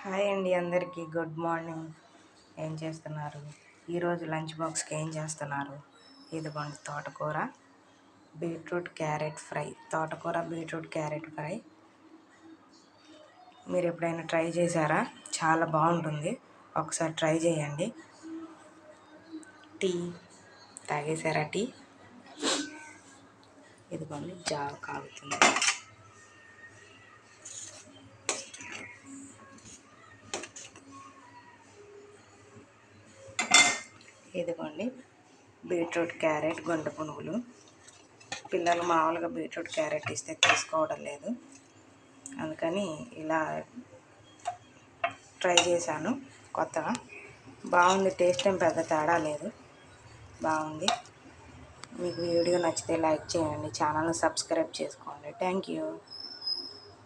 Hi అండి, అందరికీ good morning. ఏం చేస్తున్నారు? ఈరోజు లంచ్ బాక్స్కి ఏం చేస్తున్నారు? ఇదిగోండి తోటకూర బీట్రూట్ క్యారెట్ ఫ్రై. తోటకూర బీట్రూట్ క్యారెట్ ఫ్రై మీరు ఎప్పుడైనా ట్రై చేశారా? చాలా బాగుంటుంది, ఒకసారి ట్రై చేయండి. టీ తాగేశారా? టీ ఇదిగోండి జావ కాగుతుంది. ఇదిగోండి బీట్రూట్ క్యారెట్ గుంట పునుగులు. పిల్లలు మామూలుగా బీట్రూట్ క్యారెట్ ఇస్తే తీసుకోవడం లేదు, అందుకని ఇలా ట్రై చేశాను కొత్తగా. బాగుంది, టేస్ట్ ఏం పెద్ద తేడా లేదు, బాగుంది. మీకు వీడియో నచ్చితే లైక్ చేయండి, ఛానల్ని సబ్స్క్రైబ్ చేసుకోండి. Thank you.